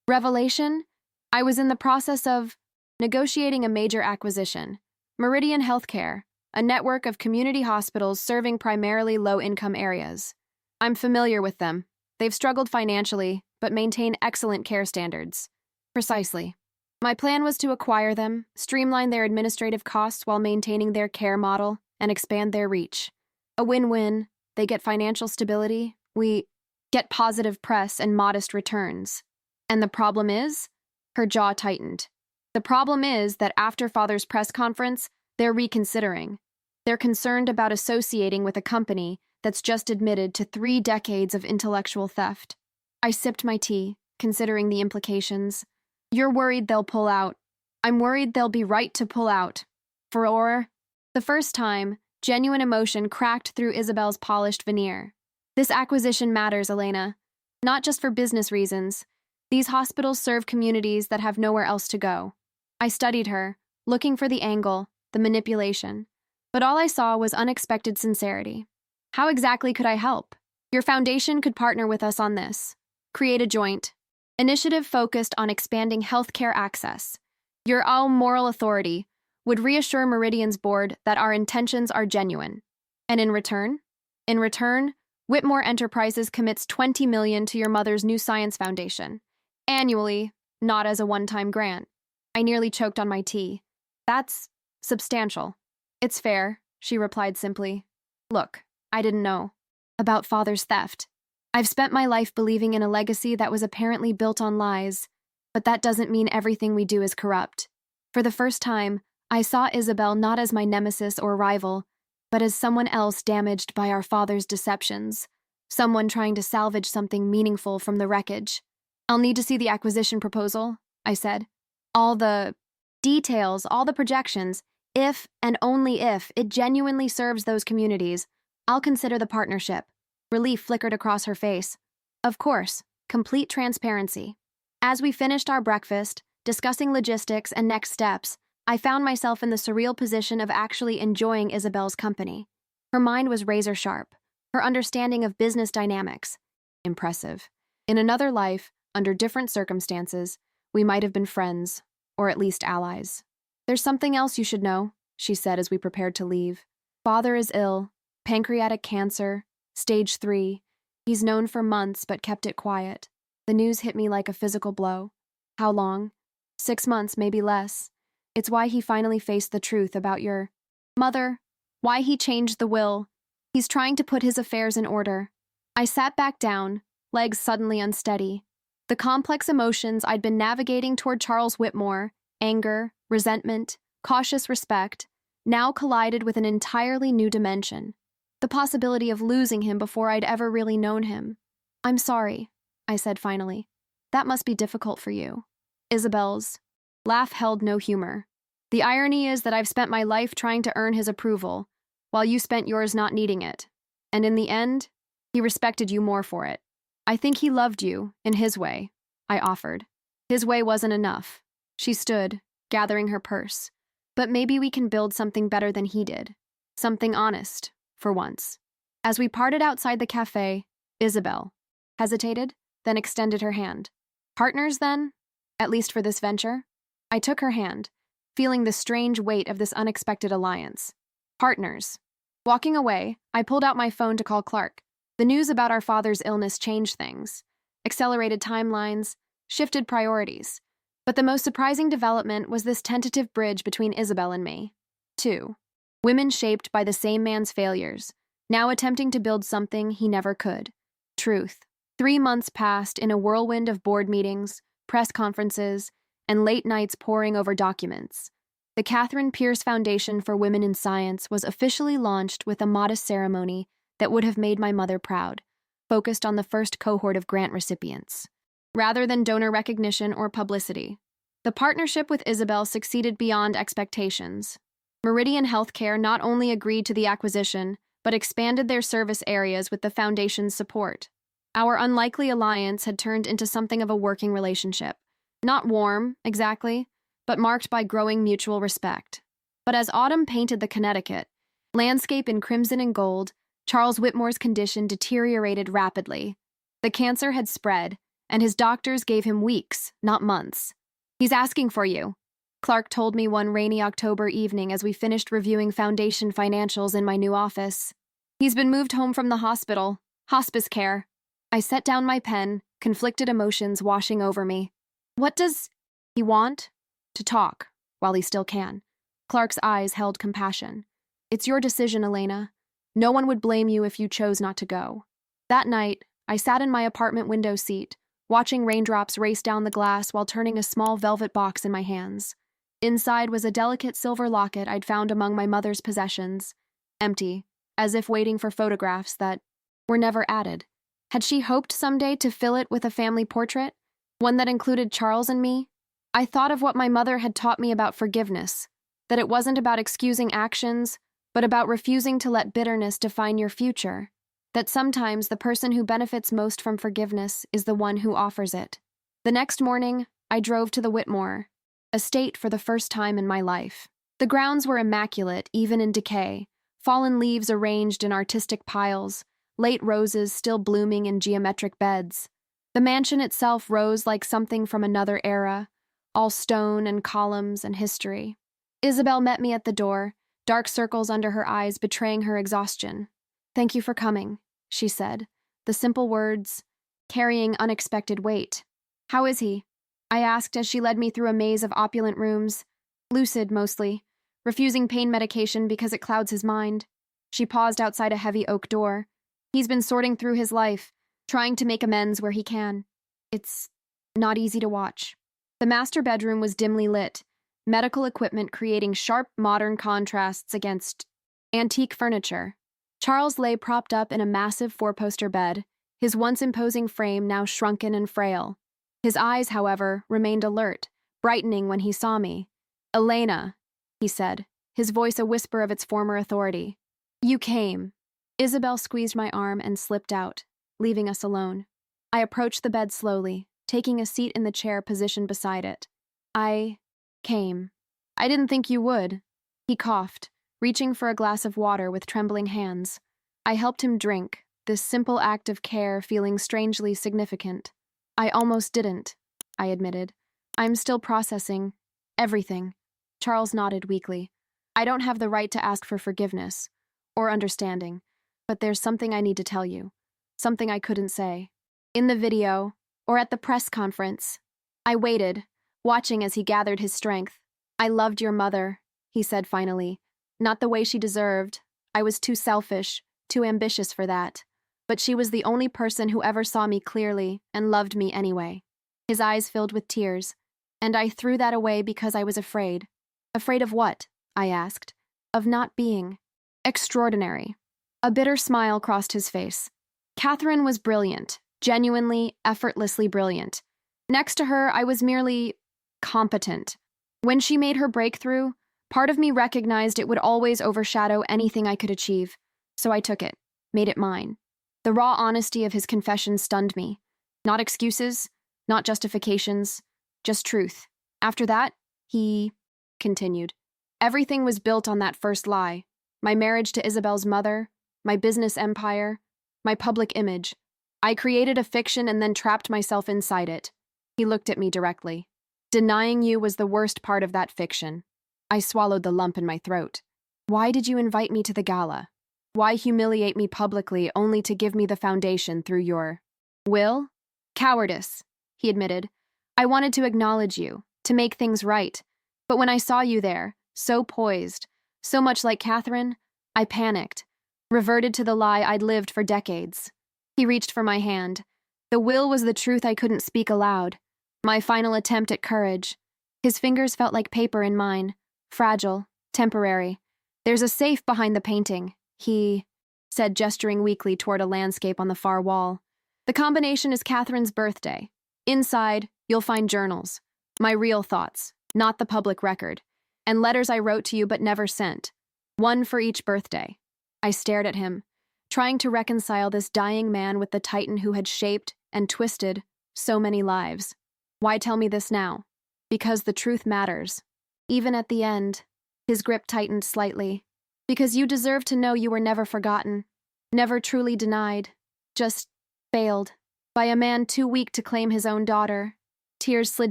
revelation, I was in the process of negotiating a major acquisition. Meridian Healthcare, a network of community hospitals serving primarily low-income areas. I'm familiar with them. They've struggled financially, but maintain excellent care standards." "Precisely. My plan was to acquire them, streamline their administrative costs while maintaining their care model, and expand their reach. A win-win. They get financial stability, we get positive press and modest returns. And the problem is?" Her jaw tightened. "The problem is that after Father's press conference, they're reconsidering. They're concerned about associating with a company that's just admitted to 3 decades of intellectual theft." I sipped my tea, considering the implications. "You're worried they'll pull out. I'm worried they'll be right to pull out. For the first time, genuine emotion cracked through Isabel's polished veneer. This acquisition matters, Elena. Not just for business reasons. These hospitals serve communities that have nowhere else to go. I studied her, looking for the angle, the manipulation. But all I saw was unexpected sincerity. How exactly could I help? Your foundation could partner with us on this. Create a joint initiative focused on expanding healthcare access. Your all moral authority would reassure Meridian's board that our intentions are genuine. And in return? In return, Whitmore Enterprises commits $20 million to your mother's new science foundation. Annually, not as a one-time grant. I nearly choked on my tea. That's substantial. It's fair, she replied simply. Look, I didn't know. About father's theft. I've spent my life believing in a legacy that was apparently built on lies, but that doesn't mean everything we do is corrupt. For the first time, I saw Isabel not as my nemesis or rival, but as someone else damaged by our father's deceptions, someone trying to salvage something meaningful from the wreckage. I'll need to see the acquisition proposal, I said. All the details, all the projections, if and only if it genuinely serves those communities, I'll consider the partnership. Relief flickered across her face. Of course, complete transparency. As we finished our breakfast, discussing logistics and next steps, I found myself in the surreal position of actually enjoying Isabel's company. Her mind was razor sharp, her understanding of business dynamics. Impressive. In another life, under different circumstances, we might have been friends, or at least allies. There's something else you should know, she said as we prepared to leave. Father is ill, pancreatic cancer, stage 3. He's known for months but kept it quiet. The news hit me like a physical blow. How long? 6 months, maybe less. It's why he finally faced the truth about your mother, why he changed the will. He's trying to put his affairs in order. I sat back down, legs suddenly unsteady. The complex emotions I'd been navigating toward Charles Whitmore, anger, resentment, cautious respect, now collided with an entirely new dimension. The possibility of losing him before I'd ever really known him. I'm sorry, I said finally. That must be difficult for you. Isabel's laugh held no humor. The irony is that I've spent my life trying to earn his approval, while you spent yours not needing it. And in the end, he respected you more for it. I think he loved you, in his way, I offered. His way wasn't enough. She stood, gathering her purse. But maybe we can build something better than he did. Something honest, for once. As we parted outside the cafe, Isabel hesitated, then extended her hand. Partners, then? At least for this venture? I took her hand, feeling the strange weight of this unexpected alliance. Partners. Walking away, I pulled out my phone to call Clark. The news about our father's illness changed things, accelerated timelines, shifted priorities. But the most surprising development was this tentative bridge between Isabel and me. 2. Women shaped by the same man's failures, now attempting to build something he never could. Truth. 3 months passed in a whirlwind of board meetings, press conferences, and late nights poring over documents. The Catherine Pierce Foundation for Women in Science was officially launched with a modest ceremony that would have made my mother proud, focused on the first cohort of grant recipients, rather than donor recognition or publicity. The partnership with Isabel succeeded beyond expectations. Meridian Healthcare not only agreed to the acquisition, but expanded their service areas with the foundation's support. Our unlikely alliance had turned into something of a working relationship. Not warm, exactly, but marked by growing mutual respect. But as autumn painted the Connecticut landscape in crimson and gold, Charles Whitmore's condition deteriorated rapidly. The cancer had spread, and his doctors gave him weeks, not months. He's asking for you, Clark told me one rainy October evening as we finished reviewing foundation financials in my new office. He's been moved home from the hospital, hospice care. I set down my pen, conflicted emotions washing over me. What does he want? To talk, while he still can. Clark's eyes held compassion. It's your decision, Elena. No one would blame you if you chose not to go. That night, I sat in my apartment window seat, watching raindrops race down the glass while turning a small velvet box in my hands. Inside was a delicate silver locket I'd found among my mother's possessions, empty, as if waiting for photographs that were never added. Had she hoped someday to fill it with a family portrait, one that included Charles and me? I thought of what my mother had taught me about forgiveness, that it wasn't about excusing actions, but about refusing to let bitterness define your future. that sometimes the person who benefits most from forgiveness is the one who offers it. The next morning, I drove to the Whitmore estate for the first time in my life. The grounds were immaculate, even in decay, fallen leaves arranged in artistic piles, late roses still blooming in geometric beds. The mansion itself rose like something from another era, all stone and columns and history. Isabel met me at the door, dark circles under her eyes betraying her exhaustion. "Thank you for coming," she said, the simple words carrying unexpected weight. "How is he?" I asked as she led me through a maze of opulent rooms, lucid mostly, refusing pain medication because it clouds his mind. She paused outside a heavy oak door. "He's been sorting through his life, trying to make amends where he can. It's not easy to watch." The master bedroom was dimly lit, medical equipment creating sharp modern contrasts against antique furniture. Charles lay propped up in a massive four-poster bed, his once imposing frame now shrunken and frail. His eyes, however, remained alert, brightening when he saw me. "Elena," he said, his voice a whisper of its former authority. "You came." Isabel squeezed my arm and slipped out, leaving us alone. I approached the bed slowly, taking a seat in the chair positioned beside it. "I came. I didn't think you would." He coughed, reaching for a glass of water with trembling hands. I helped him drink, this simple act of care feeling strangely significant. "I almost didn't," I admitted. "I'm still processing everything." Charles nodded weakly. "I don't have the right to ask for forgiveness or understanding, but there's something I need to tell you, something I couldn't say. In the video, or at the press conference." I waited, watching as he gathered his strength. "I loved your mother," he said finally. "Not the way she deserved. I was too selfish, too ambitious for that. But she was the only person who ever saw me clearly and loved me anyway." His eyes filled with tears, and I threw that away because I was afraid. "Afraid of what?" I asked. "Of not being extraordinary." A bitter smile crossed his face. Catherine was brilliant, genuinely, effortlessly brilliant. Next to her, I was merely competent. When she made her breakthrough, part of me recognized it would always overshadow anything I could achieve, so I took it, made it mine. The raw honesty of his confession stunned me. Not excuses, not justifications, just truth. After that, he continued. Everything was built on that first lie. My marriage to Isabel's mother, my business empire, my public image. I created a fiction and then trapped myself inside it. He looked at me directly. "Denying you was the worst part of that fiction." I swallowed the lump in my throat. "Why did you invite me to the gala? Why humiliate me publicly only to give me the foundation through your will?" "Cowardice," he admitted. "I wanted to acknowledge you, to make things right. But when I saw you there, so poised, so much like Catherine, I panicked, reverted to the lie I'd lived for decades." He reached for my hand. The will was the truth I couldn't speak aloud. My final attempt at courage. His fingers felt like paper in mine, fragile, temporary. "There's a safe behind the painting," he said, gesturing weakly toward a landscape on the far wall. "The combination is Catherine's birthday. Inside, you'll find journals, my real thoughts, not the public record, and letters I wrote to you but never sent. One for each birthday." I stared at him, trying to reconcile this dying man with the titan who had shaped and twisted so many lives. "Why tell me this now?" "Because the truth matters. Even at the end," his grip tightened slightly. "Because you deserve to know you were never forgotten, never truly denied, just failed by a man too weak to claim his own daughter." Tears slid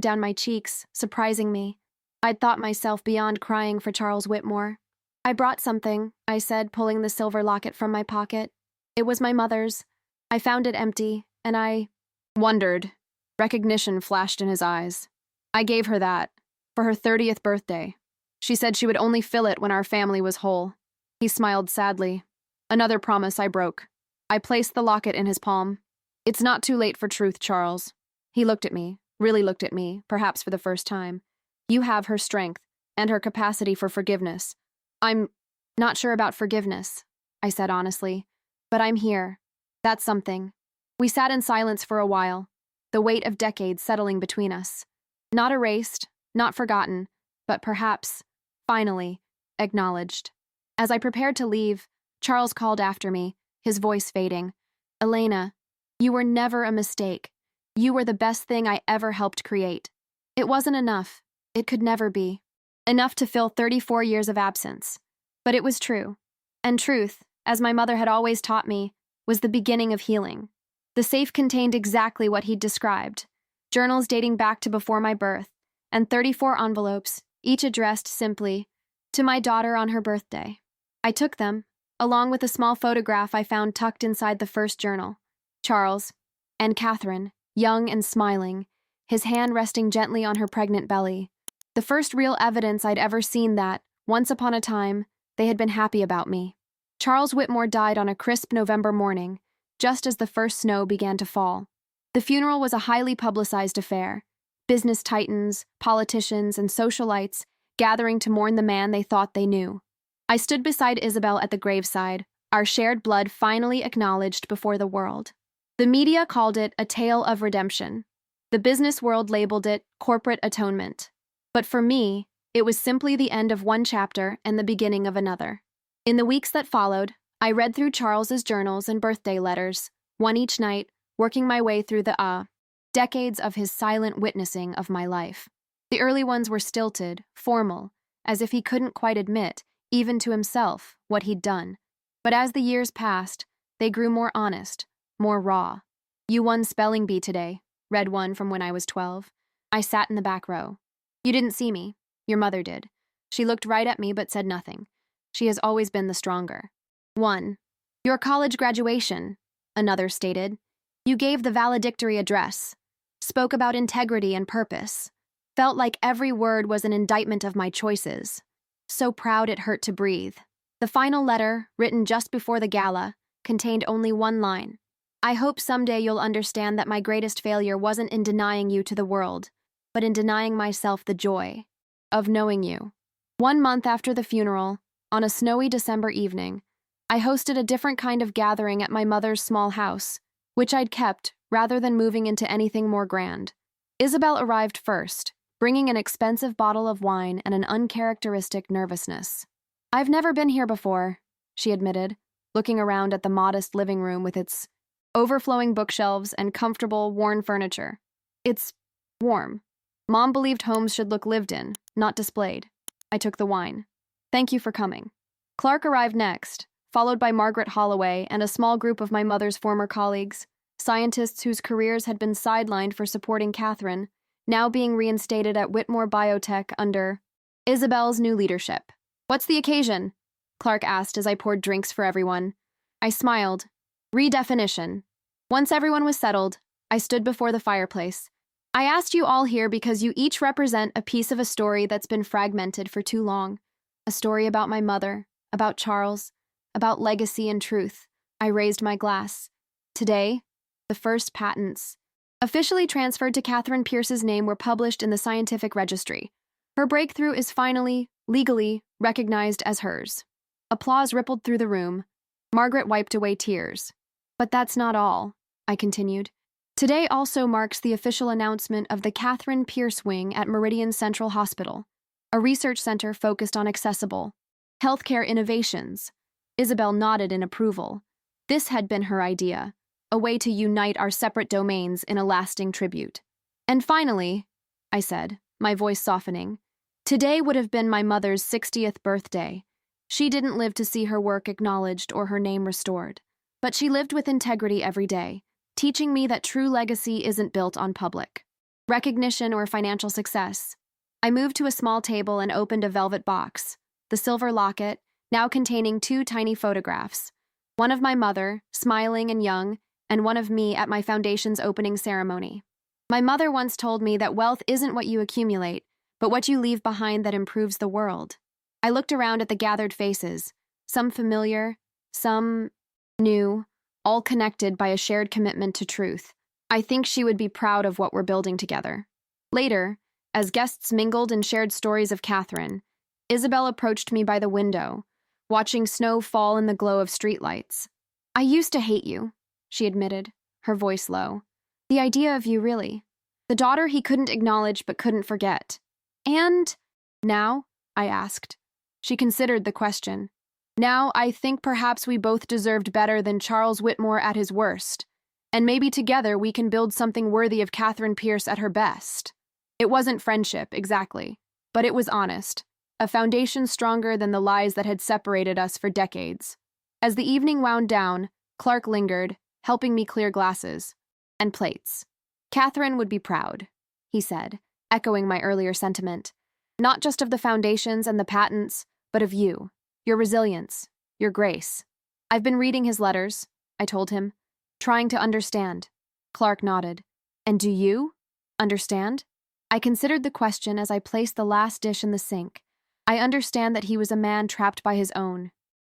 down my cheeks, surprising me. I'd thought myself beyond crying for Charles Whitmore. "I brought something," I said, pulling the silver locket from my pocket. "It was my mother's. I found it empty, and I wondered." Recognition flashed in his eyes. "I gave her that, for her 30th birthday. She said she would only fill it when our family was whole." He smiled sadly. Another promise I broke. I placed the locket in his palm. "It's not too late for truth, Charles." He looked at me, really looked at me, perhaps for the first time. "You have her strength, and her capacity for forgiveness." "I'm not sure about forgiveness," I said honestly, "but I'm here. That's something." We sat in silence for a while, the weight of decades settling between us. Not erased, not forgotten, but perhaps, finally, acknowledged. As I prepared to leave, Charles called after me, his voice fading. "Elena, you were never a mistake. You were the best thing I ever helped create. It wasn't enough. It could never be. Enough to fill 34 years of absence. But it was true. And truth, as my mother had always taught me, was the beginning of healing." The safe contained exactly what he'd described: journals dating back to before my birth, and 34 envelopes, each addressed simply, "To my daughter on her birthday." I took them, along with a small photograph I found tucked inside the first journal. Charles, and Catherine, young and smiling, his hand resting gently on her pregnant belly. The first real evidence I'd ever seen that, once upon a time, they had been happy about me. Charles Whitmore died on a crisp November morning, just as the first snow began to fall. The funeral was a highly publicized affair. Business titans, politicians, and socialites gathering to mourn the man they thought they knew. I stood beside Isabel at the graveside, our shared blood finally acknowledged before the world. The media called it a tale of redemption. The business world labeled it corporate atonement. But for me, it was simply the end of one chapter and the beginning of another. In the weeks that followed, I read through Charles's journals and birthday letters, one each night, working my way through the decades of his silent witnessing of my life. The early ones were stilted, formal, as if he couldn't quite admit, even to himself, what he'd done. But as the years passed, they grew more honest, more raw. "You won spelling bee today," read one from when I was 12. I sat in the back row. "You didn't see me. Your mother did. She looked right at me but said nothing. She has always been the stronger." 1. "Your college graduation," another stated. "You gave the valedictory address. Spoke about integrity and purpose. Felt like every word was an indictment of my choices. So proud it hurt to breathe." The final letter, written just before the gala, contained only one line. "I hope someday you'll understand that my greatest failure wasn't in denying you to the world, but in denying myself the joy of knowing you." 1 month after the funeral, on a snowy December evening, I hosted a different kind of gathering at my mother's small house, which I'd kept rather than moving into anything more grand. Isabel arrived first, bringing an expensive bottle of wine and an uncharacteristic nervousness. "I've never been here before," she admitted, looking around at the modest living room with its overflowing bookshelves and comfortable, worn furniture. "It's warm. Mom believed homes should look lived in, not displayed." I took the wine. "Thank you for coming." Clark arrived next, followed by Margaret Holloway and a small group of my mother's former colleagues, scientists whose careers had been sidelined for supporting Catherine, now being reinstated at Whitmore Biotech under Isabel's new leadership. "What's the occasion?" Clark asked as I poured drinks for everyone. I smiled. "Redefinition." Once everyone was settled, I stood before the fireplace. "I asked you all here because you each represent a piece of a story that's been fragmented for too long. A story about my mother, about Charles, about legacy and truth." I raised my glass. "Today, the first patents officially transferred to Catherine Pierce's name were published in the scientific registry. Her breakthrough is finally, legally, recognized as hers." Applause rippled through the room. Margaret wiped away tears. "But that's not all," I continued. "Today also marks the official announcement of the Catherine Pierce Wing at Meridian Central Hospital, a research center focused on accessible healthcare innovations." Isabel nodded in approval. This had been her idea, a way to unite our separate domains in a lasting tribute. "And finally," I said, my voice softening, "today would have been my mother's 60th birthday. She didn't live to see her work acknowledged or her name restored, but she lived with integrity every day, teaching me that true legacy isn't built on public recognition or financial success." I moved to a small table and opened a velvet box, the silver locket, now containing 2 tiny photographs, one of my mother, smiling and young, and one of me at my foundation's opening ceremony. My mother once told me that wealth isn't what you accumulate, but what you leave behind that improves the world. I looked around at the gathered faces, some familiar, some new, all connected by a shared commitment to truth. I think she would be proud of what we're building together. Later, as guests mingled and shared stories of Catherine, Isabel approached me by the window, watching snow fall in the glow of streetlights. "I used to hate you," she admitted, her voice low. "The idea of you, really. The daughter he couldn't acknowledge but couldn't forget." "And now?" I asked. She considered the question. Now, I think perhaps we both deserved better than Charles Whitmore at his worst, and maybe together we can build something worthy of Catherine Pierce at her best. It wasn't friendship, exactly, but it was honest, a foundation stronger than the lies that had separated us for decades. As the evening wound down, Clark lingered, helping me clear glasses and plates. Catherine would be proud, he said, echoing my earlier sentiment. Not just of the foundations and the patents, but of you, your resilience, your grace. I've been reading his letters, I told him, trying to understand. Clark nodded. And do you understand? I considered the question as I placed the last dish in the sink. I understand that he was a man trapped by his own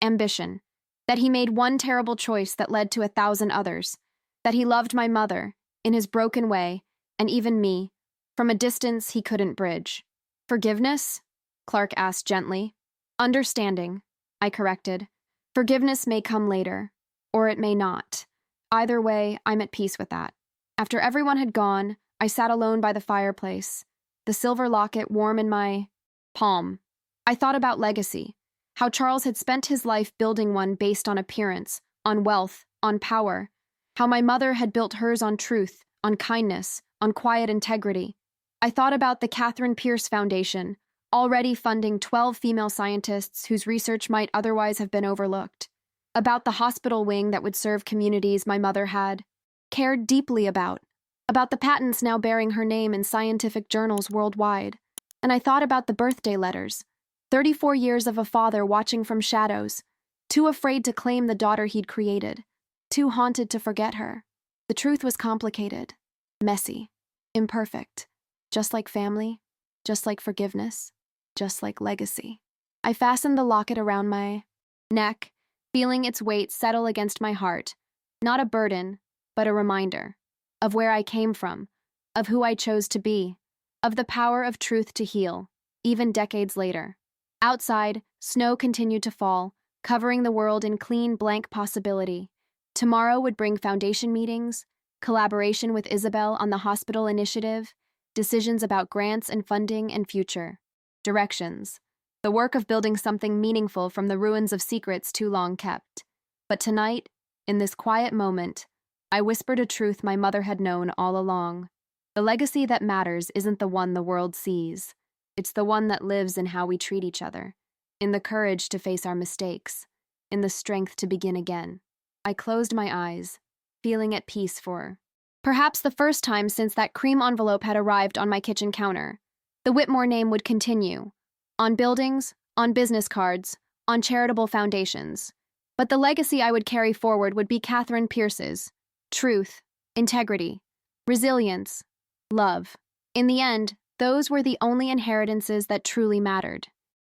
ambition, that he made one terrible choice that led to 1,000 others, that he loved my mother, in his broken way, and even me, from a distance he couldn't bridge. Forgiveness? Clark asked gently. Understanding, I corrected. Forgiveness may come later, or it may not. Either way, I'm at peace with that. After everyone had gone, I sat alone by the fireplace, the silver locket warm in my palm. I thought about legacy, how Charles had spent his life building one based on appearance, on wealth, on power, how my mother had built hers on truth, on kindness, on quiet integrity. I thought about the Catherine Pierce Foundation, already funding 12 female scientists whose research might otherwise have been overlooked, about the hospital wing that would serve communities my mother had cared deeply about the patents now bearing her name in scientific journals worldwide. And I thought about the birthday letters, 34 years of a father watching from shadows, too afraid to claim the daughter he'd created, too haunted to forget her. The truth was complicated, messy, imperfect, just like family, just like forgiveness, just like legacy. I fastened the locket around my neck, feeling its weight settle against my heart, not a burden, but a reminder of where I came from, of who I chose to be, of the power of truth to heal, even decades later. Outside, snow continued to fall, covering the world in clean, blank possibility. Tomorrow would bring foundation meetings, collaboration with Isabel on the hospital initiative, decisions about grants and funding and future directions, the work of building something meaningful from the ruins of secrets too long kept. But tonight, in this quiet moment, I whispered a truth my mother had known all along. The legacy that matters isn't the one the world sees. It's the one that lives in how we treat each other, in the courage to face our mistakes, in the strength to begin again. I closed my eyes, feeling at peace for perhaps the first time since that cream envelope had arrived on my kitchen counter. The Whitmore name would continue, on buildings, on business cards, on charitable foundations. But the legacy I would carry forward would be Catherine Pierce's: truth, integrity, resilience, love. In the end, those were the only inheritances that truly mattered.